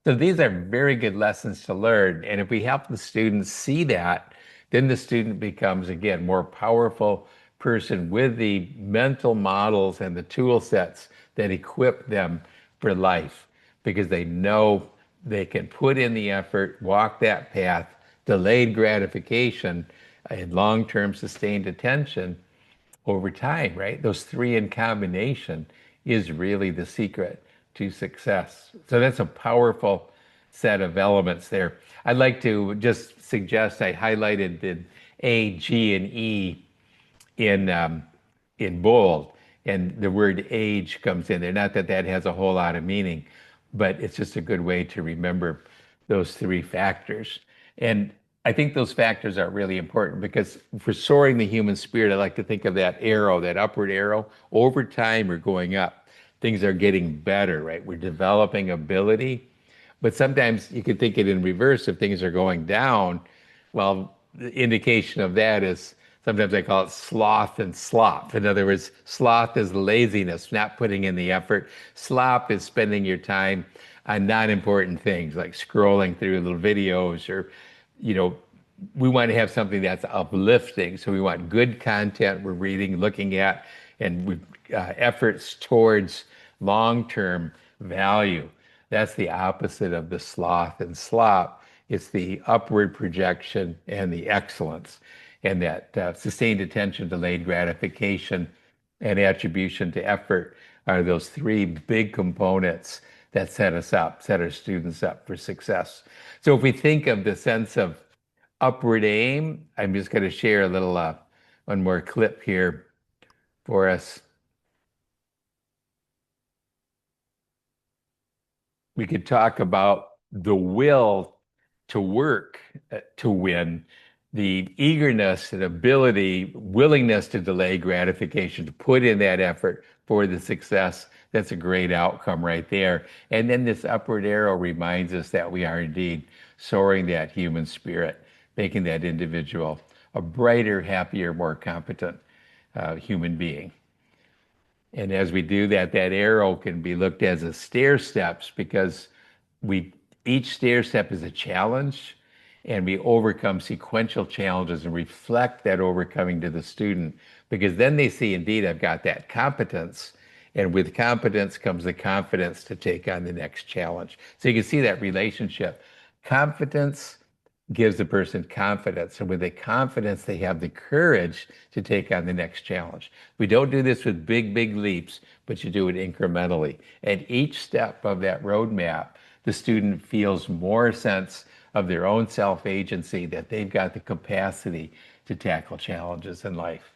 So these are very good lessons to learn. And if we help the students see that, then the student becomes, again, more powerful person with the mental models and the tool sets that equip them for life because they know they can put in the effort, walk that path, delayed gratification, and long-term sustained attention over time, right? Those three in combination is really the secret to success. So that's a powerful set of elements there. I'd like to just suggest I highlighted the A, G, and E in in bold, and the word age comes in there. Not that that has a whole lot of meaning, but it's just a good way to remember those three factors. And I think those factors are really important because for soaring the human spirit, I like to think of that arrow, that upward arrow. Over time, we're going up. Things are getting better, right? We're developing ability. But sometimes you could think it in reverse. If things are going down, well, the indication of that is sometimes I call it sloth and slop. In other words, sloth is laziness, not putting in the effort. Slop is spending your time on non-important things like scrolling through little videos or, you know, we want to have something that's uplifting. So we want good content we're reading, looking at, and efforts towards long-term value. That's the opposite of the sloth and slop. It's the upward projection and the excellence, and that sustained attention, delayed gratification, and attribution to effort are those three big components that set us up, set our students up for success. So if we think of the sense of upward aim, I'm just going to share a little one more clip here for us. We could talk about the will to work to win, the eagerness and ability, willingness to delay gratification, to put in that effort for the success. That's a great outcome right there. And then this upward arrow reminds us that we are indeed soaring that human spirit, making that individual a brighter, happier, more competent human being. And as we do that, that arrow can be looked as a stair steps because we each stair step is a challenge and we overcome sequential challenges and reflect that overcoming to the student because then they see indeed I've got that competence and with competence comes the confidence to take on the next challenge. So you can see that relationship. Confidence gives the person confidence. And with the confidence, they have the courage to take on the next challenge. We don't do this with big, big leaps, but you do it incrementally. And each step of that roadmap, the student feels more sense of their own self-agency, that they've got the capacity to tackle challenges in life.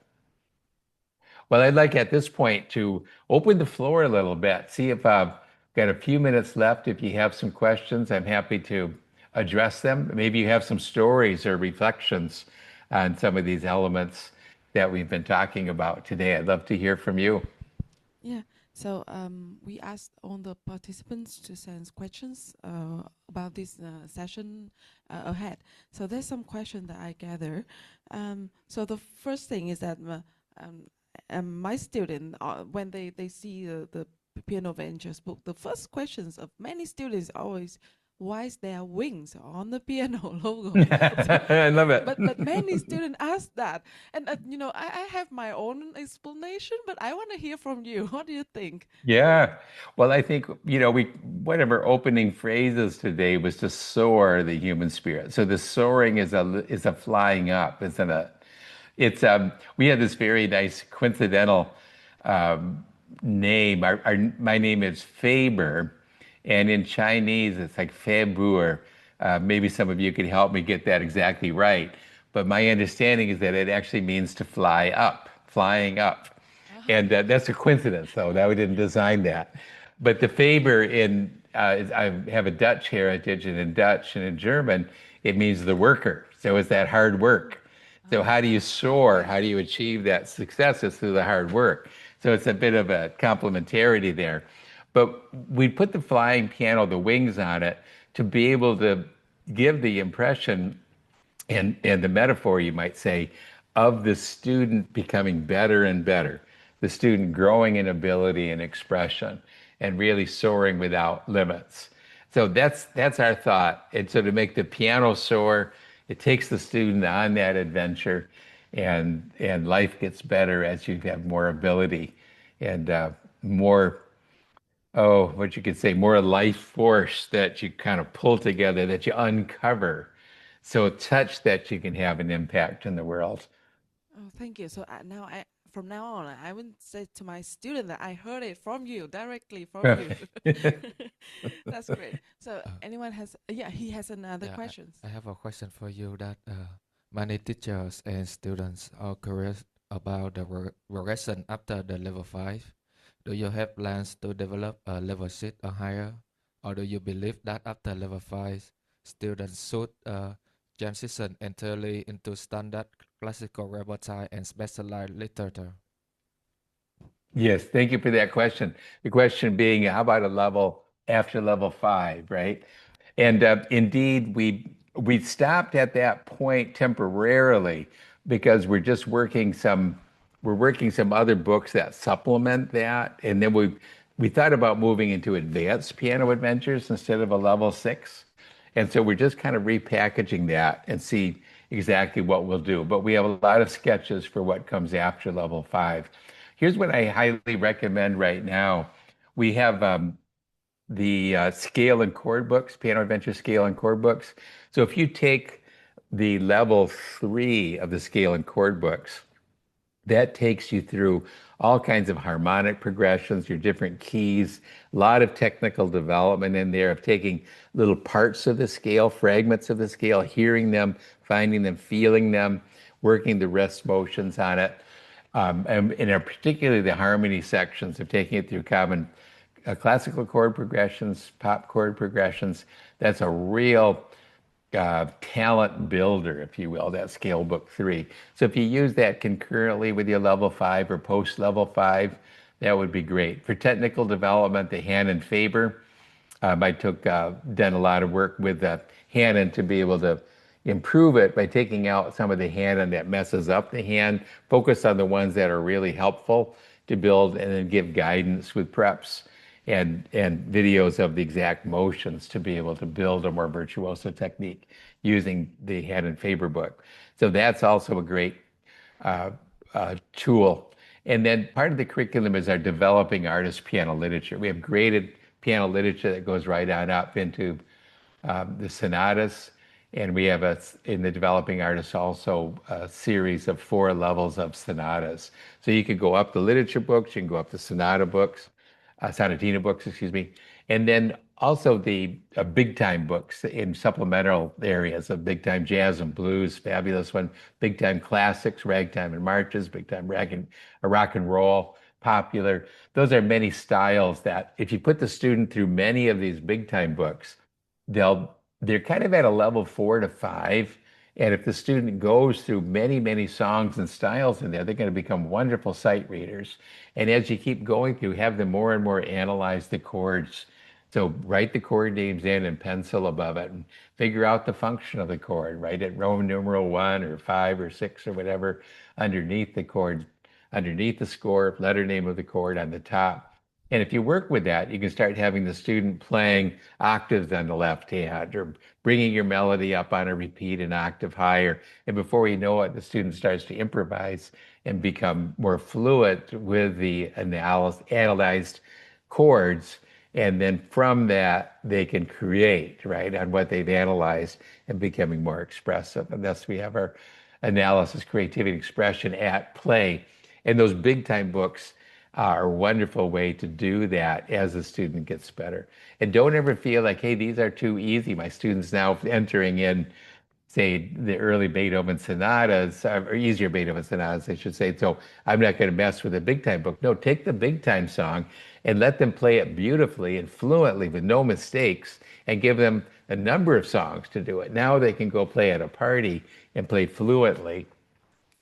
Well, I'd like at this point to open the floor a little bit, see if I've got a few minutes left. If you have some questions, I'm happy to address them. Maybe you have some stories or reflections on some of these elements that we've been talking about today. I'd love to hear from you. Yeah. So we asked all the participants to send questions about this session ahead. So there's some questions that I gather. So the first thing is that my student, when they see the Piano Ventures book, the first questions of many students always, why is there wings on the piano logo? So, I love it. but many students ask that, and I have my own explanation, but I want to hear from you. What do you think? Yeah. Well, I think, one of our opening phrases today was to soar the human spirit. So the soaring is a flying up, isn't it? We had this very nice coincidental um, name. My name is Faber, and in Chinese it's like Faber. Maybe some of you could help me get that exactly right. But my understanding is that it actually means to fly up, flying up. Ah, And that's a coincidence, though, that we didn't design that. But the Faber I have a Dutch heritage, and in Dutch and in German, it means the worker. So it's that hard work. So how do you soar? How do okay. you achieve that success? It's through the hard work. So it's a bit of a complementarity there. But we put the flying piano, the wings on it, to be able to give the impression and the metaphor, you might say, of the student becoming better and better, the student growing in ability and expression, and really soaring without limits. So that's our thought. And so to make the piano soar, it takes the student on that adventure, and life gets better as you have more ability and more what you could say, more life force that you kind of pull together, that you uncover, so such that you can have an impact in the world. Oh, thank you. So from now on, I will say to my student that I heard it from you, directly from you. That's great. So Uh, anyone has, yeah, he has another yeah, questions. I have a question for you that many teachers and students are curious about the progression after the level 5. Do you have plans to develop a level 6 or higher? Or do you believe that after level 5, students should transition entirely into standard classical robotics and specialized literature? Yes, thank you for that question. The question being, how about a level after level 5, right? And indeed, we stopped at that point temporarily because we're working some other books that supplement that, and then we thought about moving into advanced piano adventures instead of a level 6. And so we're just kind of repackaging that and see exactly what we'll do. But we have a lot of sketches for what comes after level 5. Here's what I highly recommend right now. We have the scale and chord books, Piano Adventure scale and chord books. So if you take the level 3 of the scale and chord books, that takes you through all kinds of harmonic progressions, your different keys, a lot of technical development in there of taking little parts of the scale, fragments of the scale, hearing them, finding them, feeling them, working the rest motions on it. And particularly the harmony sections of taking it through common classical chord progressions, pop chord progressions. That's a real talent builder, if you will, that scale book 3. So if you use that concurrently with your level 5 or post level 5, that would be great. For technical development, the Hannon Faber. I took done a lot of work with Hannon to be able to improve it by taking out some of the Hannon that messes up the hand, focus on the ones that are really helpful to build, and then give guidance with preps and videos of the exact motions to be able to build a more virtuoso technique using the Hannon Faber book. So that's also a great tool. And then part of the curriculum is our developing artist piano literature. We have graded piano literature that goes right on up into the sonatas. And we have in the developing artists also a series of 4 levels of sonatas. So you could go up the literature books, you can go up the sonata books, sonatina books, excuse me. And then also the big time books in supplemental areas of big time jazz and blues, fabulous one, big time classics, ragtime and marches, big time rock and roll, popular. Those are many styles that if you put the student through many of these big time books, they're kind of at a level 4 to 5. And if the student goes through many, many songs and styles in there, they're going to become wonderful sight readers. And as you keep going through, have them more and more analyze the chords. So write the chord names in pencil above it and figure out the function of the chord. Write it Roman numeral 1 or 5 or 6 or whatever underneath the chord, underneath the score, letter name of the chord on the top. And if you work with that, you can start having the student playing octaves on the left hand or bringing your melody up on a repeat an octave higher. And before you know it, the student starts to improvise and become more fluent with the analyzed chords. And then from that, they can create, right, on what they've analyzed and becoming more expressive. And thus we have our analysis, creativity, expression at play. And those big time books are a wonderful way to do that as the student gets better. And don't ever feel like, hey, these are too easy. My students now entering in, say, the early Beethoven sonatas, or easier Beethoven sonatas, I should say. So I'm not going to mess with the big time book. No, take the big time song and let them play it beautifully and fluently with no mistakes and give them a number of songs to do it. Now they can go play at a party and play fluently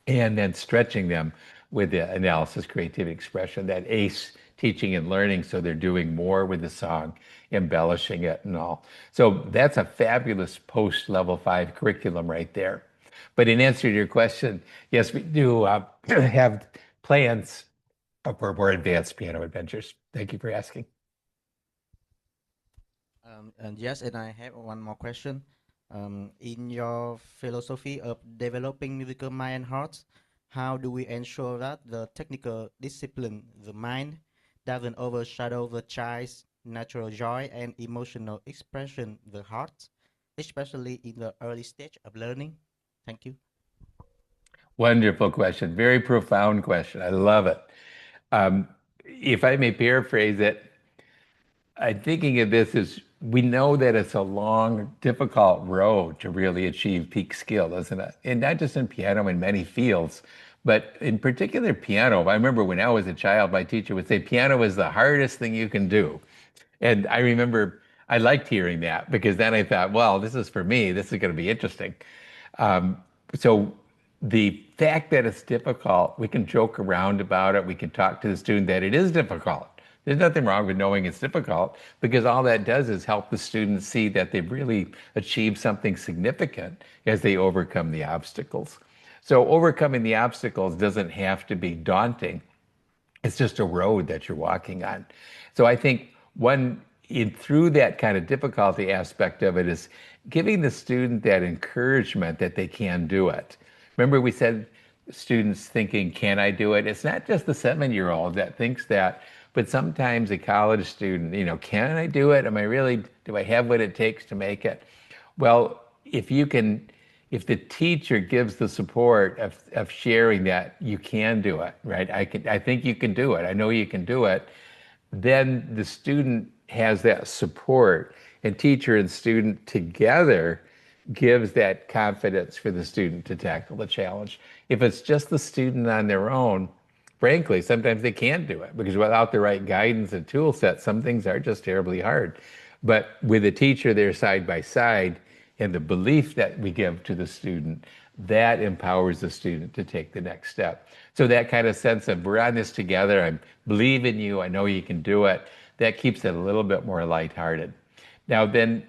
and then stretching them with the analysis, creativity, expression, that ACE teaching and learning. So they're doing more with the song, embellishing it and all. So that's a fabulous post level five curriculum right there. But in answer to your question, yes, we do have plans for more advanced piano adventures. Thank you for asking. And yes, and I have one more question. In your philosophy of developing musical mind and hearts, how do we ensure that the technical discipline, the mind, doesn't overshadow the child's natural joy and emotional expression, the heart, especially in the early stage of learning? Thank you. Wonderful question. Very profound question. I love it. Um, if I may paraphrase it, I'm thinking of this as we know that it's a long, difficult road to really achieve peak skill, isn't it? And not just in piano, in many fields, but in particular piano. I remember when I was a child, my teacher would say, piano is the hardest thing you can do. And I remember I liked hearing that because then I thought, well, this is for me. This is going to be interesting. Um, so the fact that it's difficult, we can joke around about it. We can talk to the student that it is difficult. There's nothing wrong with knowing it's difficult because all that does is help the students see that they've really achieved something significant as they overcome the obstacles. So overcoming the obstacles doesn't have to be daunting. It's just a road that you're walking on. So I think one in through that kind of difficulty aspect of it is giving the student that encouragement that they can do it. Remember, we said students thinking, can I do it? It's not just the 7-year-old that thinks that, but sometimes a college student, can I do it? Am I really, do I have what it takes to make it? Well, if the teacher gives the support of sharing that you can do it, right? I think you can do it. I know you can do it. Then the student has that support, and teacher and student together gives that confidence for the student to tackle the challenge. If it's just the student on their own, frankly, sometimes they can't do it because without the right guidance and tool set, some things are just terribly hard. But with a teacher there side by side and the belief that we give to the student, that empowers the student to take the next step. So that kind of sense of we're on this together, I believe in you, I know you can do it, that keeps it a little bit more lighthearted. Now, then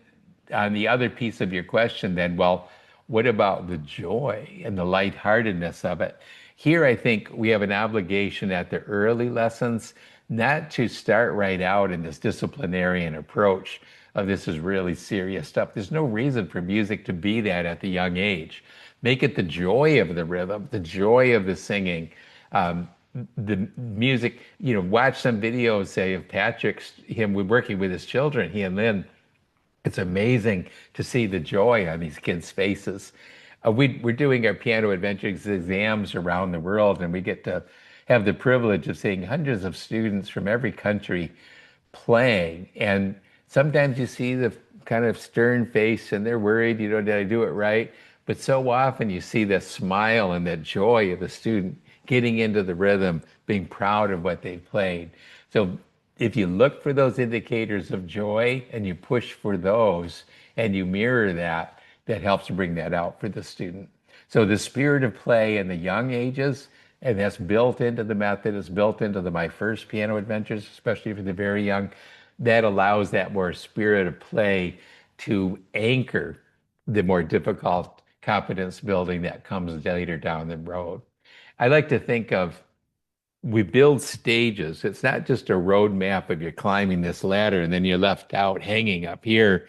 on the other piece of your question, then, well, what about the joy and the lightheartedness of it? Here, I think we have an obligation at the early lessons not to start right out in this disciplinarian approach of this is really serious stuff. There's no reason for music to be that at the young age. Make it the joy of the rhythm, the joy of the singing, the music. Watch some videos, say, of him working with his children, he and Lynn. It's amazing to see the joy on these kids' faces. We're doing our piano adventures exams around the world, and we get to have the privilege of seeing hundreds of students from every country playing. And sometimes you see the kind of stern face and they're worried, did I do it right? But so often you see the smile and the joy of the student getting into the rhythm, being proud of what they played. So if you look for those indicators of joy and you push for those and you mirror that, that helps bring that out for the student. So the spirit of play in the young ages, and that's built into the method, is built into my first piano adventures, especially for the very young. That allows that more spirit of play to anchor the more difficult confidence building that comes later down the road. I like to think of we build stages. It's not just a roadmap of you're climbing this ladder and then you're left out hanging up here.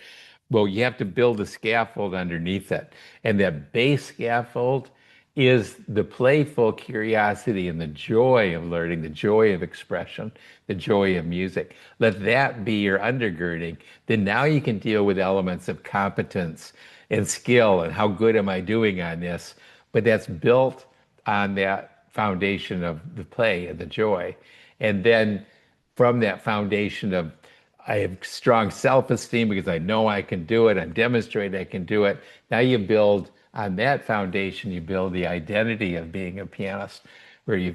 Well, you have to build a scaffold underneath it. And that base scaffold is the playful curiosity and the joy of learning, the joy of expression, the joy of music. Let that be your undergirding. Then now you can deal with elements of competence and skill and how good am I doing on this. But that's built on that foundation of the play and the joy. And then from that foundation of I have strong self-esteem because I know I can do it. I'm demonstrating I can do it. Now you build on that foundation, you build the identity of being a pianist, where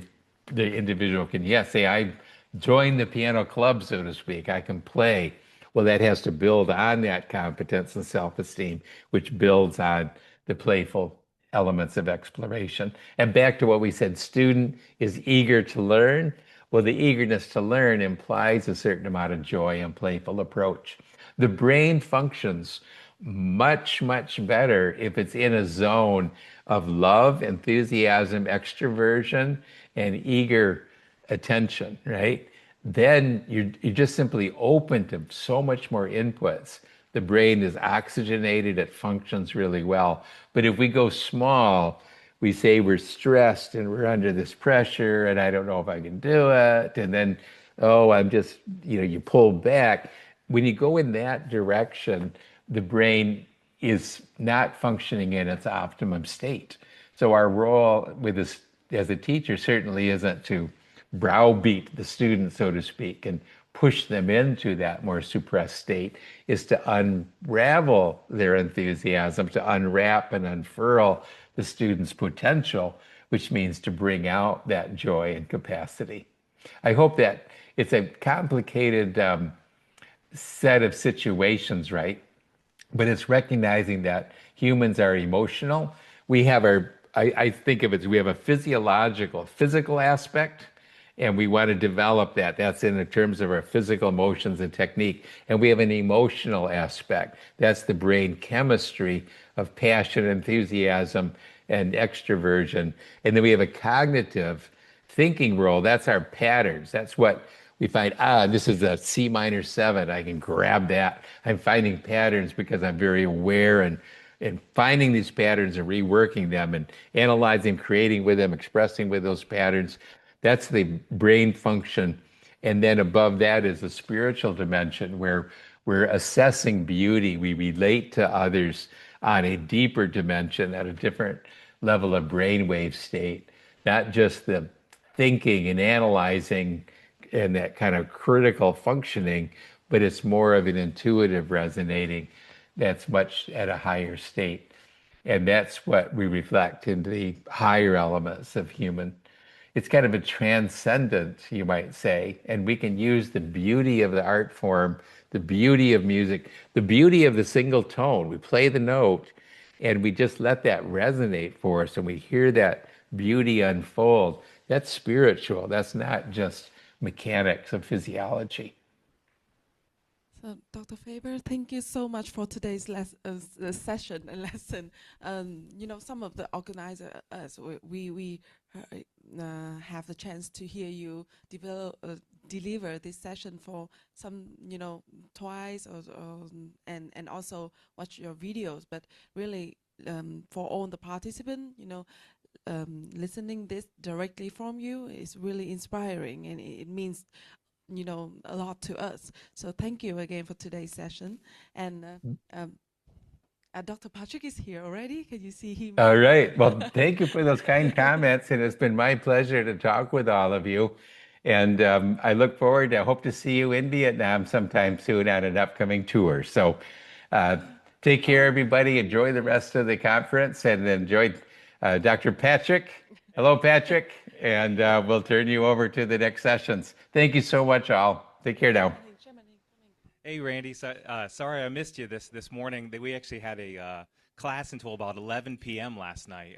the individual can, yes, say, I joined the piano club, so to speak. I can play. Well, that has to build on that competence and self-esteem, which builds on the playful elements of exploration. And back to what we said, student is eager to learn. Well, the eagerness to learn implies a certain amount of joy and playful approach. The brain functions much, much better if it's in a zone of love, enthusiasm, extroversion, and eager attention, right? Then you're just simply open to so much more inputs. The brain is oxygenated, it functions really well. But if we go small, we say we're stressed and we're under this pressure and I don't know if I can do it. And then, oh, I'm just, you pull back. When you go in that direction, the brain is not functioning in its optimum state. So our role with this as a teacher certainly isn't to browbeat the student, so to speak, and push them into that more suppressed state, is to unravel their enthusiasm, to unwrap and unfurl the student's potential, which means to bring out that joy and capacity. I hope that it's a complicated set of situations, right? But it's recognizing that humans are emotional. We have I think of it as we have a physical aspect, and we want to develop that. That's in the terms of our physical motions and technique. And we have an emotional aspect. That's the brain chemistry of passion, enthusiasm, and extroversion. And then we have a cognitive thinking role. That's our patterns. That's what we find, this is a C minor 7. I can grab that. I'm finding patterns because I'm very aware and finding these patterns and reworking them and analyzing, creating with them, expressing with those patterns. That's the brain function. And then above that is the spiritual dimension where we're assessing beauty. We relate to others on a deeper dimension at a different level of brainwave state, not just the thinking and analyzing and that kind of critical functioning, but it's more of an intuitive resonating that's much at a higher state. And that's what we reflect in the higher elements of human. It's kind of a transcendent, you might say, and we can use the beauty of the art form, the beauty of music, the beauty of the single tone. We play the note and we just let that resonate for us and we hear that beauty unfold. That's spiritual. That's not just mechanics of physiology. So, Dr. Faber, thank you so much for today's session and lesson. Some of the organizers, we have the chance to hear you deliver this session for some, twice and also watch your videos. But really, for all the participants, listening this directly from you is really inspiring, and it means a lot to us. So thank you again for today's session. And Dr. Patrick is here already. Can you see him? All right. Well, thank you for those kind comments. And it's been my pleasure to talk with all of you. And I look forward to hope to see you in Vietnam sometime soon on an upcoming tour. So uh, take care, everybody. Enjoy the rest of the conference and enjoy Dr. Patrick. Hello, Patrick. And we'll turn you over to the next sessions. Thank you so much, all. Take care now. Hey, Randy. Sorry I missed you this morning. We actually had a class until about 11 p.m. last night.